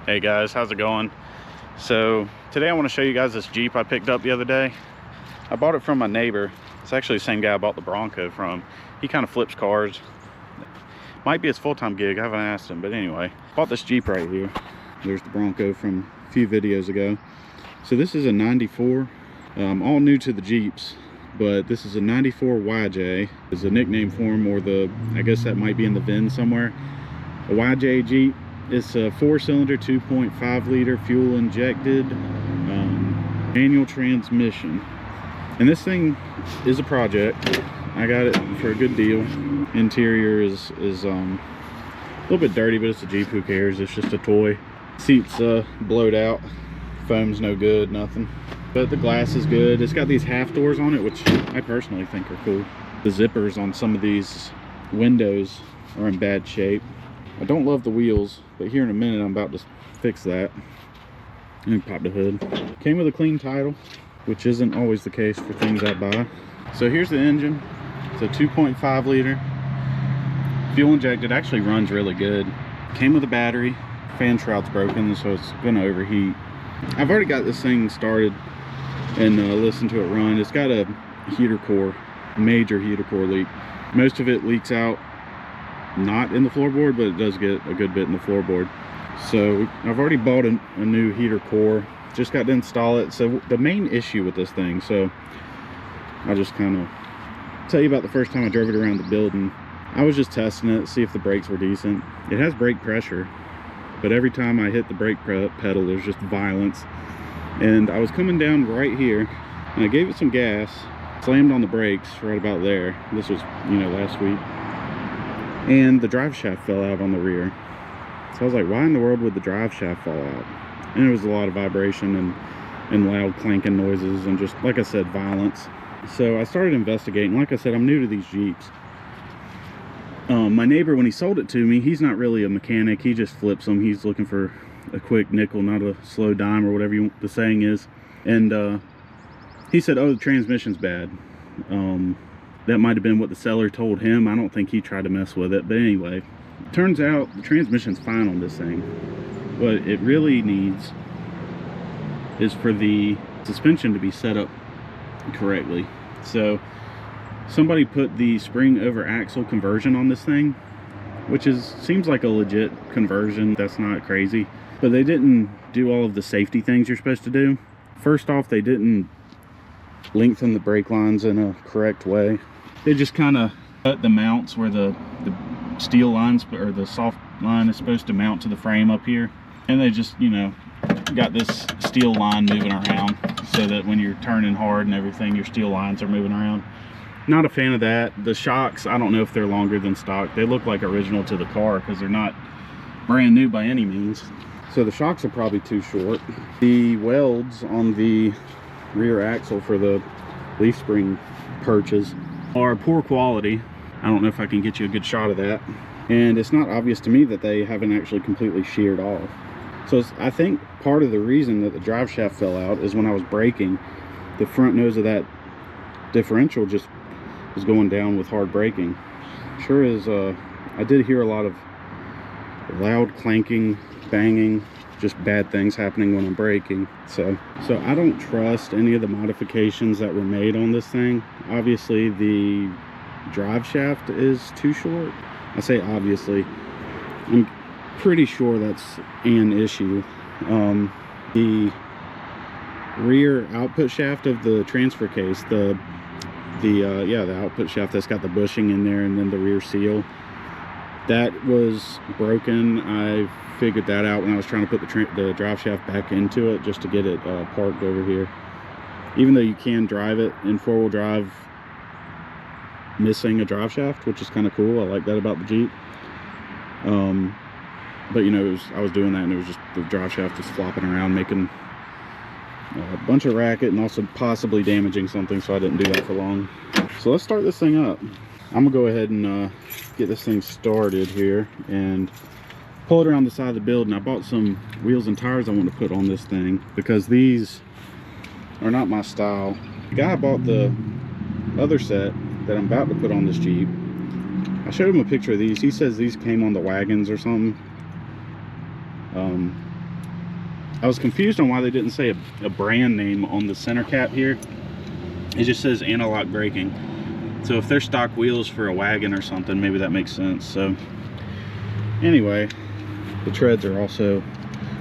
Hey guys, how's it going? So today I want to show you guys this Jeep I picked up the other day. I bought it from my neighbor. It's actually the same guy I bought the Bronco from. He kind of flips cars. Might be his full-time gig, I haven't asked him, but anyway. Bought this Jeep right here. There's the Bronco from a few videos ago. So this is a 94. All new to the Jeeps, but this is a 94 YJ. Is a nickname for him, or I guess that might be in the VIN somewhere. A YJ Jeep. It's a 4-cylinder, 2.5 liter fuel injected manual transmission. And this thing is a project. I got it for a good deal. Interior is a little bit dirty, but it's a Jeep, who cares? It's just a toy. Seats blowed out. Foam's no good, nothing. But the glass is good. It's got these half doors on it, which I personally think are cool. The zippers on some of these windows are in bad shape. I don't love the wheels, but here in a minute I'm about to fix that. Let me pop the hood. Came with a clean title, which isn't always the case for things I buy. So here's the engine. It's a 2.5 liter. Fuel injected, actually runs really good. Came with a battery. Fan shroud's broken, so it's gonna overheat. I've already got this thing started and listened to it run. It's got a heater core, major heater core leak. Most of it leaks out not in the floorboard, but it does get a good bit in the floorboard. So I've already bought a new heater core, just got to install it. So the main issue with this thing, so I'll just kind of tell you about the first time I drove it around the building. I was just testing it, see if the brakes were decent. It has brake pressure, but every time I hit the brake pedal, there's just violence. And I was coming down right here, and I gave it some gas, slammed on the brakes right about there. This was, last week. And the drive shaft fell out on the rear. So I was like, why in the world would the drive shaft fall out? And it was a lot of vibration and loud clanking noises and just, like I said, violence. So I started investigating. Like I said, I'm new to these Jeeps. My neighbor, when he sold it to me, he's not really a mechanic. He just flips them. He's looking for a quick nickel, not a slow dime, or whatever the saying is. And he said, oh, the transmission's bad. That might have been what the seller told him. I don't think he tried to mess with it. But anyway, turns out the transmission's fine on this thing. What it really needs is for the suspension to be set up correctly. So somebody put the spring over axle conversion on this thing, which seems like a legit conversion. That's not crazy. But they didn't do all of the safety things you're supposed to do. First off, they didn't lengthen the brake lines in a correct way. They just kind of cut the mounts where the steel lines, or the soft line, is supposed to mount to the frame up here. And they just, got this steel line moving around so that when you're turning hard and everything, your steel lines are moving around. Not a fan of that. The shocks, I don't know if they're longer than stock. They look like original to the car because they're not brand new by any means. So the shocks are probably too short. The welds on the rear axle for the leaf spring perches are poor quality. I don't know if I can get you a good shot of that. And it's not obvious to me that they haven't actually completely sheared off. So I think part of the reason that the drive shaft fell out is when I was braking, the front nose of that differential just was going down with hard braking. Sure is, I did hear a lot of loud clanking, banging, just bad things happening when I'm braking. So I don't trust any of the modifications that were made on this thing. Obviously the drive shaft is too short. I say obviously, I'm pretty sure that's an issue. The rear output shaft of the transfer case, the output shaft that's got the bushing in there, and then the rear seal, that was broken. I figured that out when I was trying to put the drive shaft back into it, just to get it parked over here. Even though you can drive it in 4-wheel drive missing a drive shaft, which is kind of cool. I like that about the Jeep. But I was doing that, and it was just the drive shaft just flopping around, making a bunch of racket and also possibly damaging something, so I didn't do that for long. So let's start this thing up. I'm gonna go ahead and get this thing started here and pull it around the side of the building. I bought some wheels and tires I want to put on this thing because these are not my style. The guy bought the other set that I'm about to put on this Jeep. I showed him a picture of these. He says these came on the wagons or something. I was confused on why they didn't say a brand name on the center cap here. It just says anti-lock braking. So if they're stock wheels for a wagon or something, maybe that makes sense. So anyway, the treads are also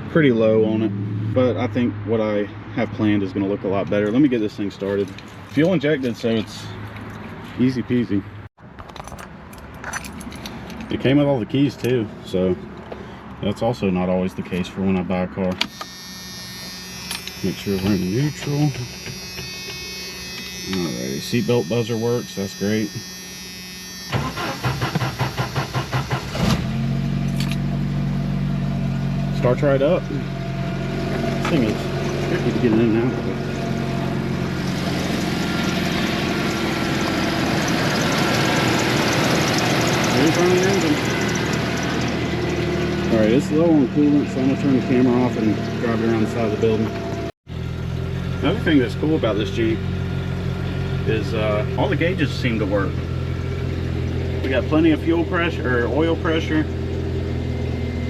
pretty low on it, but I think what I have planned is going to look a lot better. Let me get this thing started. Fuel injected, so it's easy peasy. It came with all the keys too, so that's also not always the case for when I buy a car. Make sure we're in neutral. Alrighty, seatbelt buzzer works, that's great. Starts right up. This thing is tricky to get in and out of it. Here's our engine. Alright, it's low on coolant, so I'm going to turn the camera off and drive it around the side of the building. Another thing that's cool about this Jeep is all the gauges seem to work. We got plenty of fuel pressure, or oil pressure.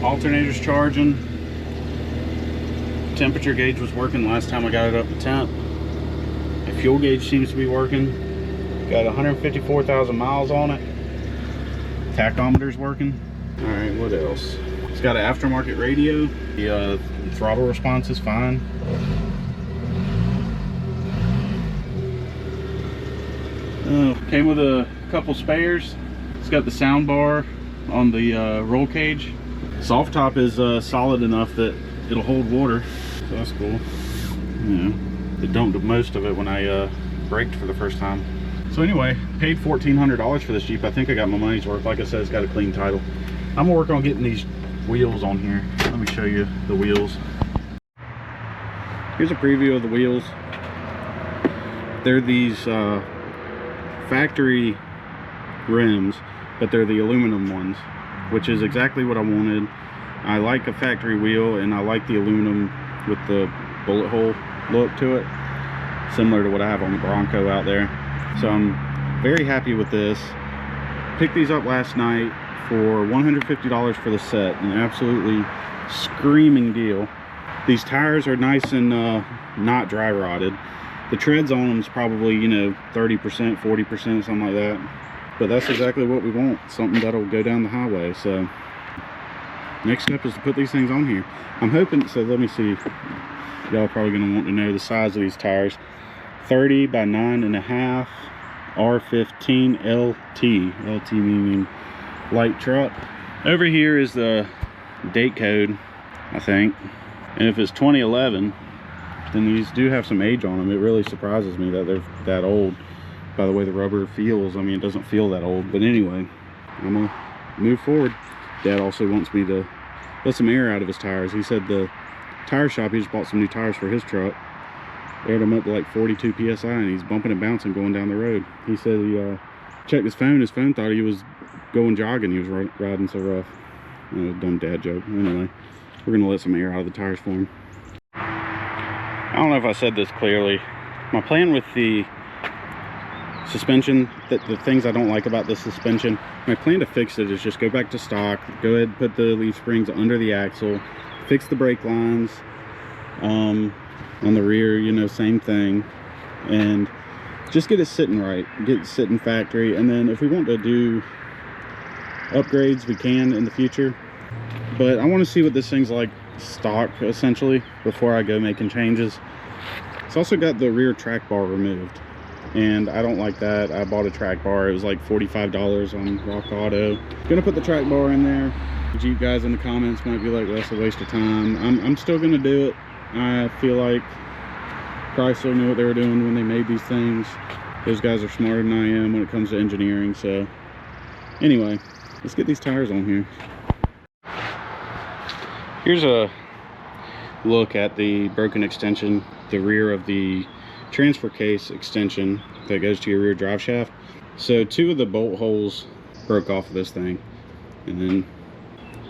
Alternator's charging. Temperature gauge was working last time I got it up to temp. The fuel gauge seems to be working. Got 154,000 miles on it. Tachometer's working. Alright, what else? It's got an aftermarket radio. The throttle response is fine. Came with a couple spares. It's got the sound bar on the roll cage. Soft top is solid enough that it'll hold water, so that's cool. Yeah, it dumped most of it when I braked for the first time. So anyway, paid $1,400 for this Jeep. I think I got my money's worth. Like I said, it's got a clean title. I'm gonna work on getting these wheels on here. Let me show you the wheels. Here's a preview of the wheels. They're these factory rims, but they're the aluminum ones, which is exactly what I wanted. I like a factory wheel, and I like the aluminum with the bullet hole look to it, similar to what I have on the Bronco out there. So I'm very happy with this. Picked these up last night for $150 for the set, an absolutely screaming deal. These tires are nice and not dry rotted. The treads on them is probably, you know, 30%, 40%, something like that. But that's exactly what we want, something that'll go down the highway. So next step is to put these things on here. I'm hoping, so let me see, y'all probably gonna want to know the size of these tires. 30 by 9.5 R15 LT. LT meaning light truck. Over here is the date code, I think. And if it's 2011, then these do have some age on them. It really surprises me that they're that old. By the way the rubber feels, I mean, it doesn't feel that old. But anyway, I'm gonna move forward. Dad also wants me to let some air out of his tires. He said the tire shop, he just bought some new tires for his truck, aired them up to like 42 psi, and he's bumping and bouncing going down the road. He said he checked his phone thought he was going jogging. He was riding so rough. Dumb dad joke. Anyway, we're gonna let some air out of the tires for him. I don't know if I said this clearly. My plan with the suspension, the things I don't like about the suspension, my plan to fix it is just go back to stock, go ahead and put the leaf springs under the axle, fix the brake lines on the rear, you know, same thing, and just get it sitting right, get it sitting factory. And then if we want to do upgrades, we can in the future, but I want to see what this thing's like stock essentially before I go making changes. It's also got the rear track bar removed, and I don't like that. I bought a track bar, it was like $45 on Rock Auto. Gonna put the track bar in there. The Jeep guys in the comments might be like, well, that's a waste of time. I'm still gonna do it. I feel like Chrysler knew what they were doing when they made these things. Those guys are smarter than I am when it comes to engineering. So anyway, let's get these tires on here. Here's a look at the broken extension, the rear of the transfer case extension that goes to your rear drive shaft. So 2 of the bolt holes broke off of this thing, and then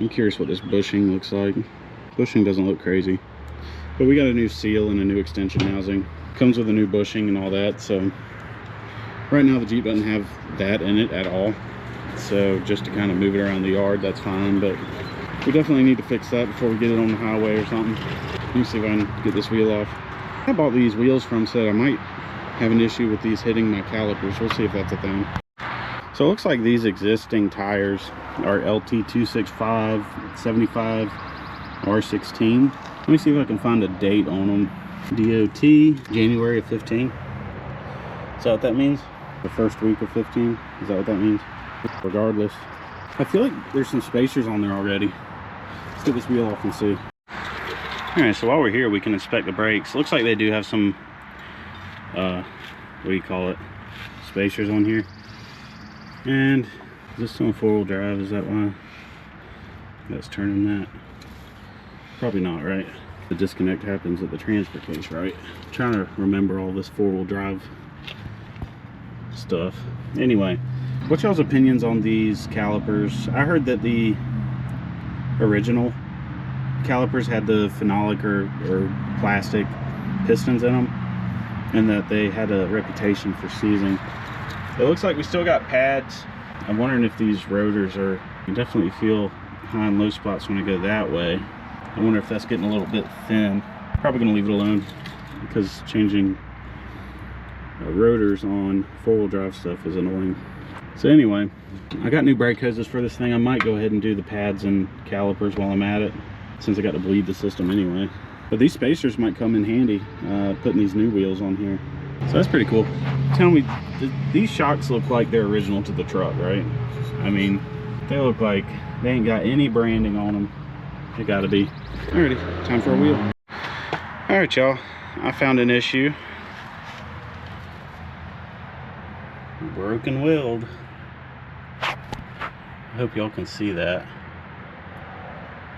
I'm curious what this bushing looks like. Bushing doesn't look crazy, but we got a new seal and a new extension housing. Comes with a new bushing and all that. So right now the Jeep doesn't have that in it at all, so just to kind of move it around the yard, that's fine. But we definitely need to fix that before we get it on the highway or something. Let me see if I can get this wheel off. I bought these wheels from, said I might have an issue with these hitting my calipers. We'll see if that's a thing. So it looks like these existing tires are LT265 75 R16. Let me see if I can find a date on them. DOT January of 15. Is that what that means? The first week of 15? Is that what that means? Regardless, I feel like there's some spacers on there already. Let's get this wheel off and see. Alright, so while we're here, we can inspect the brakes. Looks like they do have some, what do you call it? Spacers on here. And is this on four-wheel drive? Is that why that's turning that? Probably not, right? The disconnect happens at the transfer case, right? I'm trying to remember all this four-wheel drive stuff. Anyway, what's y'all's opinions on these calipers? I heard that the original calipers had the phenolic or plastic pistons in them, and that they had a reputation for seizing. It looks like we still got pads. I'm wondering if these rotors are, you definitely feel high and low spots when I go that way. I wonder if that's getting a little bit thin. Probably gonna leave it alone because changing rotors on four-wheel drive stuff is annoying. So anyway, I got new brake hoses for this thing. I might go ahead and do the pads and calipers while I'm at it, since I got to bleed the system anyway. But these spacers might come in handy, putting these new wheels on here. So that's pretty cool. Tell me, these shocks look like they're original to the truck, right? I mean, they look like they ain't got any branding on them. They gotta be. Alrighty, time for a wheel. Alright, y'all, I found an issue. Broken weld. I hope y'all can see that.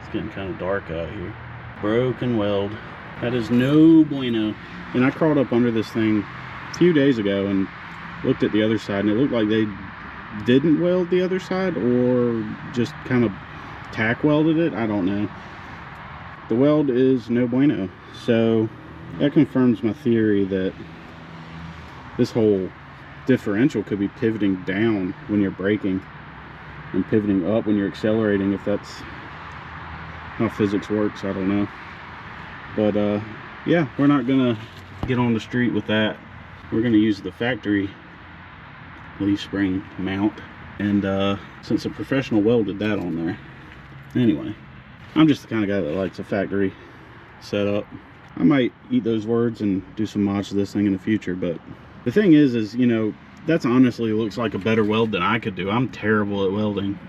It's getting kind of dark out here. Broken weld. That is no bueno. And I crawled up under this thing a few days ago and looked at the other side, and it looked like they didn't weld the other side or just kind of tack welded it. I don't know. The weld is no bueno. So that confirms my theory that this whole differential could be pivoting down when you're braking and pivoting up when you're accelerating, if that's how physics works. I don't know. But yeah, we're not gonna get on the street with that. We're gonna use the factory leaf spring mount, and since a professional welded that on there. Anyway, I'm just the kind of guy that likes a factory setup. I might eat those words and do some mods to this thing in the future, but the thing is, you know, that's honestly looks like a better weld than I could do. I'm terrible at welding.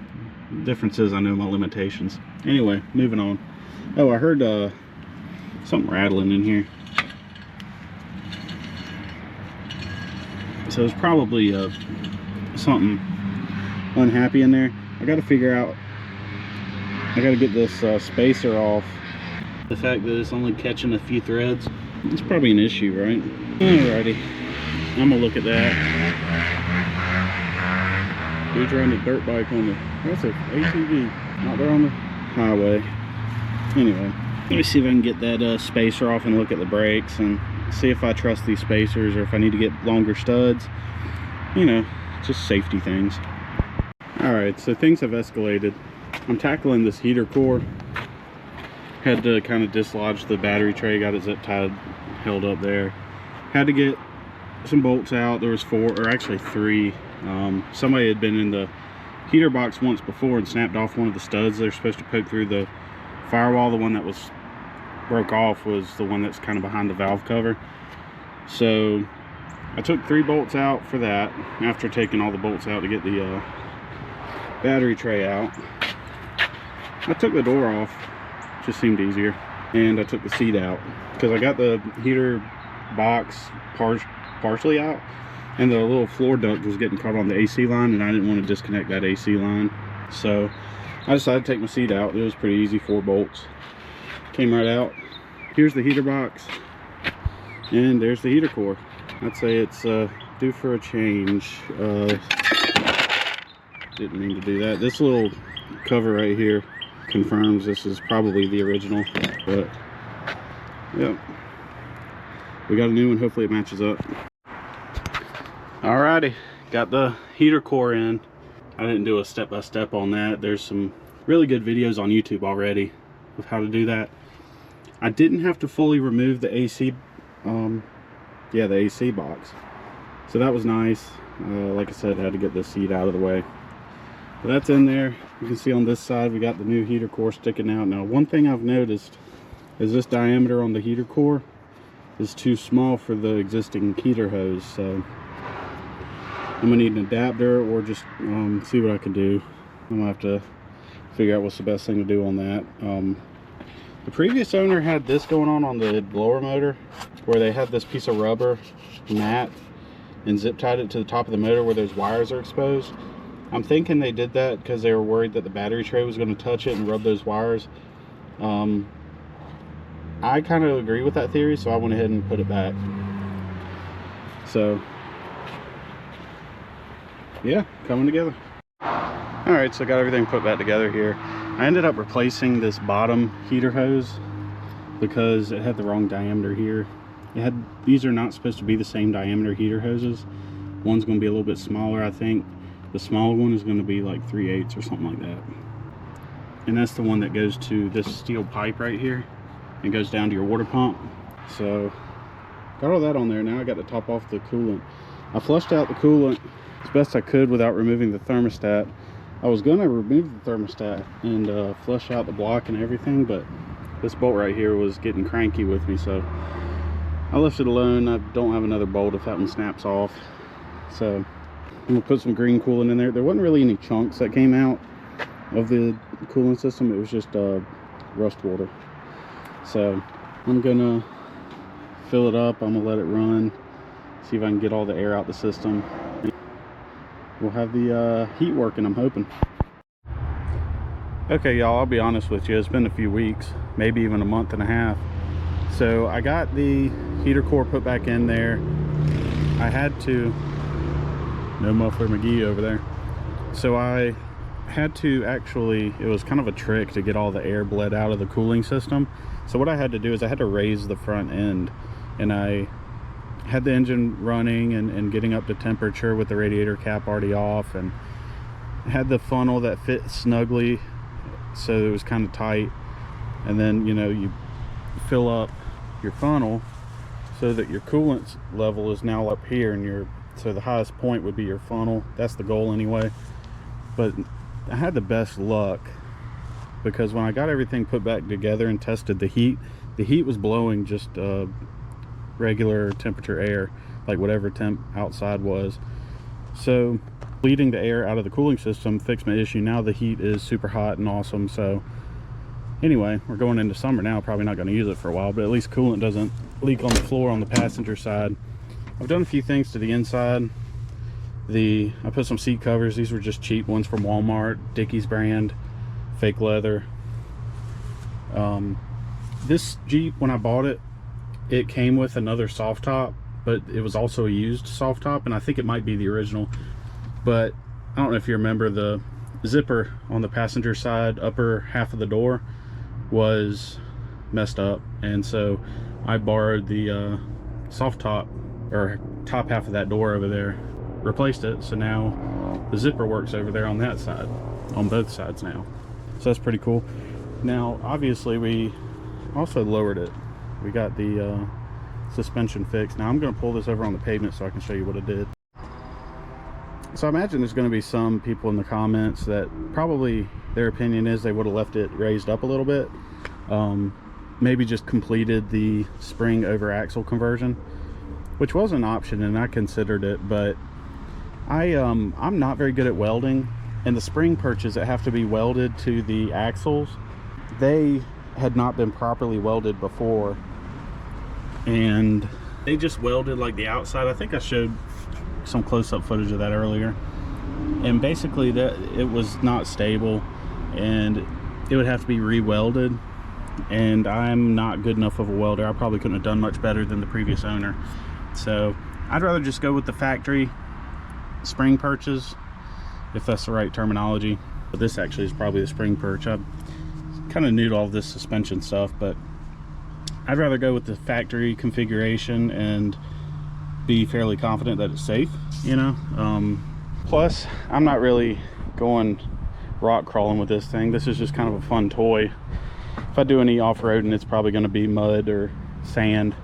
The difference is I know my limitations. Anyway, moving on. Oh, I heard something rattling in here. So it's probably something unhappy in there. I got to figure out, I got to get this spacer off. The fact that it's only catching a few threads, it's probably an issue, right? Alrighty, I'm gonna look at that. Dude's riding a dirt bike on the, that's an ATV out there on the highway. Anyway, let me see if I can get that spacer off and look at the brakes and see if I trust these spacers or if I need to get longer studs. You know, just safety things. Alright, so things have escalated. I'm tackling this heater core. Had to kind of dislodge the battery tray, got it zip tied, held up there. Had to get some bolts out. There was 4, or actually 3. Somebody had been in the heater box once before and snapped off one of the studs. They're supposed to poke through the firewall. The one that was broke off was the one that's kind of behind the valve cover. So I took 3 bolts out for that after taking all the bolts out to get the battery tray out. I took the door off, just seemed easier, and I took the seat out because I got the heater box partially out, and the little floor duct was getting caught on the AC line, and I didn't want to disconnect that AC line, so I decided to take my seat out. It was pretty easy, 4 bolts came right out. Here's the heater box, and there's the heater core. I'd say it's due for a change. Didn't mean to do that. This little cover right here confirms this is probably the original, but yep, we got a new one. Hopefully it matches up. Alrighty, got the heater core in. I didn't do a step-by-step on that. There's some really good videos on YouTube already of how to do that. I didn't have to fully remove the AC, yeah, the AC box. So that was nice. Like I said, I had to get this seat out of the way. But that's in there. You can see on this side we got the new heater core sticking out. Now, one thing I've noticed is this diameter on the heater core is too small for the existing heater hose. So I'm gonna need an adapter or just see what I can do. I'm gonna have to figure out what's the best thing to do on that. The previous owner had this going on the blower motor, where they had this piece of rubber mat and zip tied it to the top of the motor where those wires are exposed. I'm thinking they did that because they were worried that the battery tray was going to touch it and rub those wires. I kind of agree with that theory, so I went ahead and put it back. So yeah, coming together. All right, so I got everything put back together here. I ended up replacing this bottom heater hose because it had the wrong diameter here. These are not supposed to be the same diameter heater hoses. One's going to be a little bit smaller, I think. The smaller one is going to be like 3/8 or something like that. And that's the one that goes to this steel pipe right here and goes down to your water pump. So got all that on there. Now I got to top off the coolant. I flushed out the coolant as best I could without removing the thermostat. I was going to remove the thermostat and flush out the block and everything, but this bolt right here was getting cranky with me, so I left it alone. I don't have another bolt if that one snaps off. So I'm gonna put some green coolant in there. There wasn't really any chunks that came out of the coolant system. It was just rust water. So I'm gonna fill it up. I'm gonna let it run, see if I can get all the air out the system. We'll have the heat working, I'm hoping. Okay, y'all, I'll be honest with you. It's been a few weeks, maybe even a month and a half. So I got the heater core put back in there. I had to, no Muffler McGee over there. So I had to actually, it was kind of a trick to get all the air bled out of the cooling system. So what I had to do is I had to raise the front end, and I had the engine running and getting up to temperature with the radiator cap already off, and had the funnel that fit snugly, so it was kind of tight. And then, you know, you fill up your funnel so that your coolant level is now up here, and so the highest point would be your funnel. That's the goal anyway. But I had the best luck because when I got everything put back together and tested the heat was blowing just regular temperature air, like whatever temp outside was. So bleeding the air out of the cooling system fixed my issue. Now the heat is super hot and awesome. So anyway, we're going into summer now, probably not going to use it for a while, but at least coolant doesn't leak on the floor on the passenger side. I've done a few things to the inside. I put some seat covers. These were just cheap ones from Walmart, Dickies brand, fake leather. This Jeep, when I bought it, it came with another soft top, but it was also a used soft top, and I think it might be the original. But I don't know if you remember, the zipper on the passenger side upper half of the door was messed up, and so I borrowed the soft top, or top half of that door over there, replaced it, so now the zipper works over there on that side, on both sides now. So that's pretty cool. Now obviously we also lowered it. We got the suspension fixed. Now I'm going to pull this over on the pavement so I can show you what it did. So I imagine there's going to be some people in the comments that probably their opinion is they would have left it raised up a little bit, maybe just completed the spring over axle conversion, which was an option and I considered it, but I'm not very good at welding, and the spring perches that have to be welded to the axles, they had not been properly welded before, and they just welded like the outside. I think I showed some close-up footage of that earlier, and basically that it was not stable and it would have to be re-welded, and I'm not good enough of a welder. I probably couldn't have done much better than the previous owner, so I'd rather just go with the factory spring perches, if that's the right terminology. But this actually is probably the spring perch. I'm kind of new to all this suspension stuff, but I'd rather go with the factory configuration and be fairly confident that it's safe, you know. Plus I'm not really going rock crawling with this thing. This is just kind of a fun toy. If if I do any off-roading, it's probably going to be mud or sand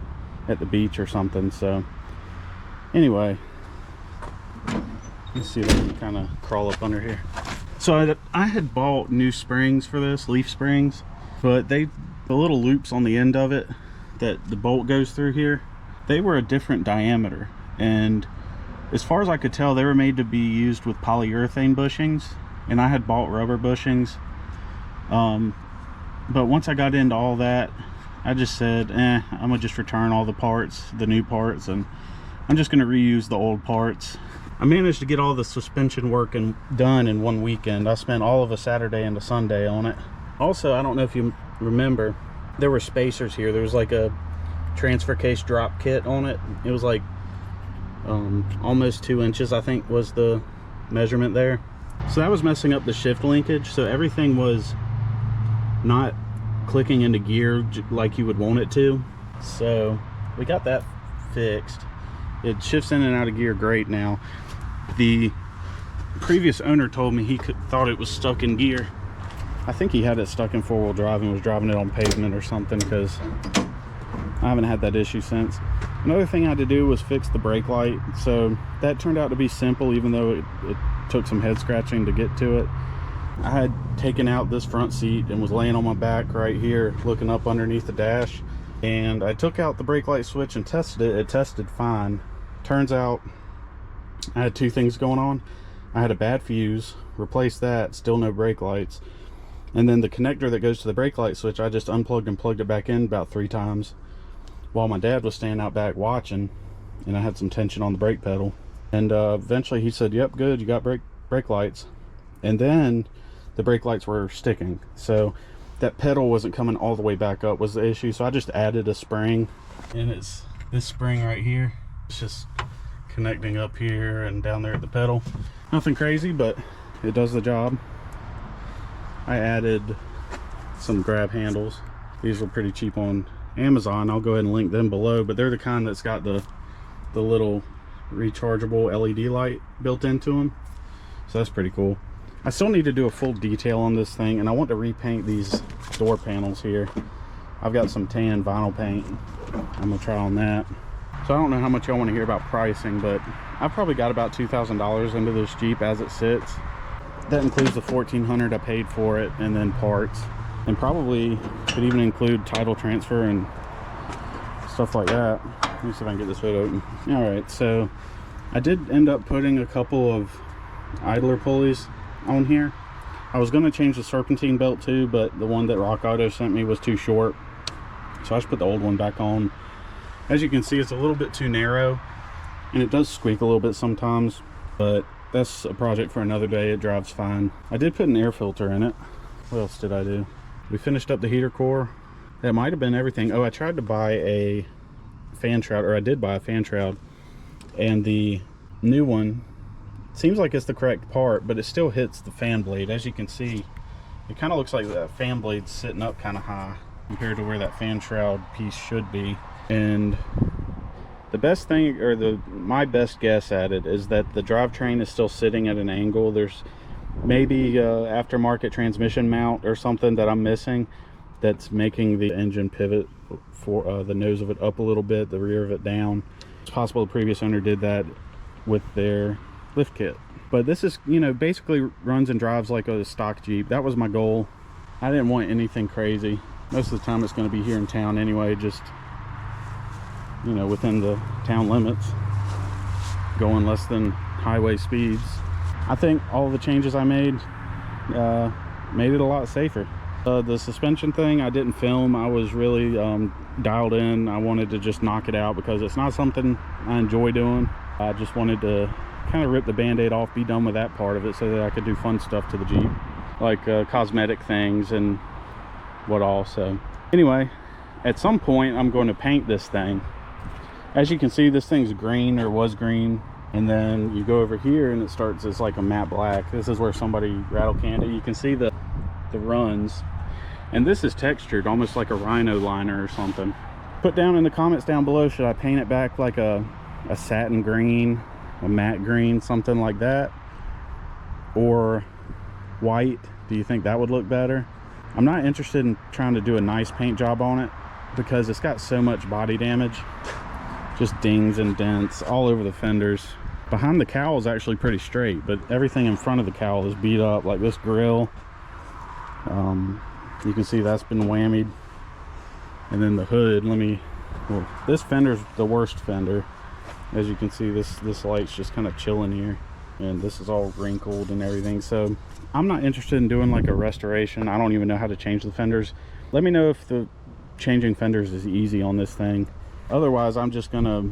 at the beach or something. So anyway, let's see if I can kind of crawl up under here. So I had bought new springs for this, leaf springs, but the little loops on the end of it that the bolt goes through here, they were a different diameter, and as far as I could tell, they were made to be used with polyurethane bushings, and I had bought rubber bushings. But once I got into all that, I just said, I'm gonna just return all the parts, the new parts, and I'm just gonna reuse the old parts. I managed to get all the suspension work done in one weekend. I spent all of a Saturday and a Sunday on it. Also, I don't know if you remember, there were spacers here. There was like a transfer case drop kit on it. It was like almost 2 inches, I think, was the measurement there. So that was messing up the shift linkage, so everything was not clicking into gear like you would want it to. So we got that fixed. It shifts in and out of gear great now. The previous owner told me he thought it was stuck in gear. I think he had it stuck in four-wheel drive and was driving it on pavement or something, because I haven't had that issue since. Another thing I had to do was fix the brake light. So that turned out to be simple, even though it took some head scratching to get to it. I had taken out this front seat and was laying on my back right here looking up underneath the dash, and I took out the brake light switch and tested it. It tested fine. Turns out I had two things going on. I had a bad fuse, replaced that, still no brake lights, and then the connector that goes to the brake light switch, I just unplugged and plugged it back in about 3 times while my dad was standing out back watching, and I had some tension on the brake pedal. And eventually he said, yep, good, you got brake lights. And then the brake lights were sticking, so that pedal wasn't coming all the way back up was the issue. So I just added a spring, and it's this spring right here. It's just connecting up here and down there at the pedal. Nothing crazy, but it does the job. I added some grab handles. These were pretty cheap on Amazon. I'll go ahead and link them below, but they're the kind that's got the little rechargeable LED light built into them, so that's pretty cool. I still need to do a full detail on this thing, and I want to repaint these door panels here. I've got some tan vinyl paint. I'm gonna try on that. So I don't know how much y'all want to hear about pricing, but I've probably got about $2,000 into this Jeep as it sits. That includes the $1,400 I paid for it, and then parts, and probably could even include title transfer and stuff like that. Let me see if I can get this hood open. All right, so I did end up putting a couple of idler pulleys on here. I was going to change the serpentine belt too, but the one that Rock Auto sent me was too short, so I just put the old one back on. As you can see, it's a little bit too narrow, and it does squeak a little bit sometimes, but that's a project for another day. It drives fine. I did put an air filter in it. What else did I do? We finished up the heater core. That might have been everything. Oh, I tried to buy a fan shroud, or I did buy a fan shroud, and the new one seems like it's the correct part, but it still hits the fan blade. As you can see, it kind of looks like that fan blade's sitting up kind of high compared to where that fan shroud piece should be. And the best thing, or my best guess at it, is that the drivetrain is still sitting at an angle. There's maybe aftermarket transmission mount or something that I'm missing that's making the engine pivot for the nose of it up a little bit, the rear of it down. It's possible the previous owner did that with their lift kit, but this is, you know, basically runs and drives like a stock Jeep. That was my goal. I didn't want anything crazy. Most of the time it's going to be here in town anyway, just, you know, within the town limits, going less than highway speeds. I think all the changes I made it a lot safer. The suspension thing I didn't film. I was really dialed in. I wanted to just knock it out because it's not something I enjoy doing. I just wanted to kind of rip the band-aid off, be done with that part of it, so that I could do fun stuff to the Jeep, like cosmetic things and what all. So anyway, at some point I'm going to paint this thing. As you can see, this thing's green, or was green, and then you go over here and it starts as like a matte black. This is where somebody rattle canned it. You can see the runs, and this is textured almost like a rhino liner or something. Put down in the comments down below, should I paint it back like a satin green, a matte green, something like that, or white? Do you think that would look better? I'm not interested in trying to do a nice paint job on it because it's got so much body damage. Just dings and dents all over the fenders. Behind the cowl is actually pretty straight, but everything in front of the cowl is beat up, like this grill. You can see that's been whammied. And then the hood, well, this fender's the worst fender. As you can see, this light's just kind of chilling here, and this is all wrinkled and everything. So I'm not interested in doing like a restoration. I don't even know how to change the fenders. Let me know if the changing fenders is easy on this thing. Otherwise, I'm just gonna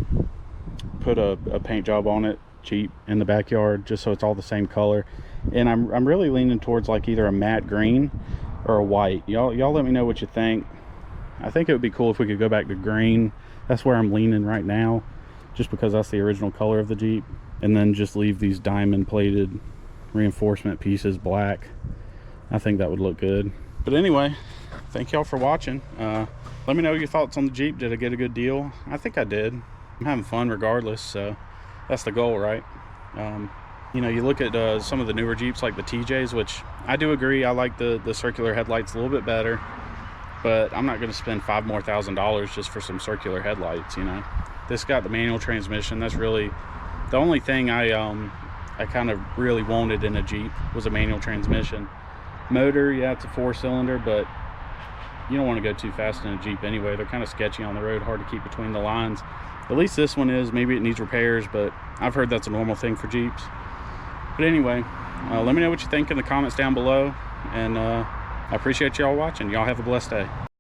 put a paint job on it, cheap, in the backyard, just so it's all the same color. And I'm really leaning towards like either a matte green or a white. Y'all let me know what you think. I think it would be cool if we could go back to green. That's where I'm leaning right now, just because that's the original color of the Jeep. And then just leave these diamond plated reinforcement pieces black. I think that would look good. But anyway, thank y'all for watching. Let me know your thoughts on the Jeep. Did I get a good deal? I think I did. I'm having fun regardless, so that's the goal, right? You know, you look at some of the newer Jeeps like the TJs, which I do agree, I like the circular headlights a little bit better, but I'm not going to spend $5,000 more just for some circular headlights, you know. This got the manual transmission. That's really the only thing I kind of really wanted in a Jeep, was a manual transmission. Motor, yeah, it's a 4-cylinder, but you don't want to go too fast in a Jeep anyway. They're kind of sketchy on the road, hard to keep between the lines. At least this one is. Maybe it needs repairs, but I've heard that's a normal thing for Jeeps. But anyway, let me know what you think in the comments down below, and I appreciate y'all watching. Y'all have a blessed day.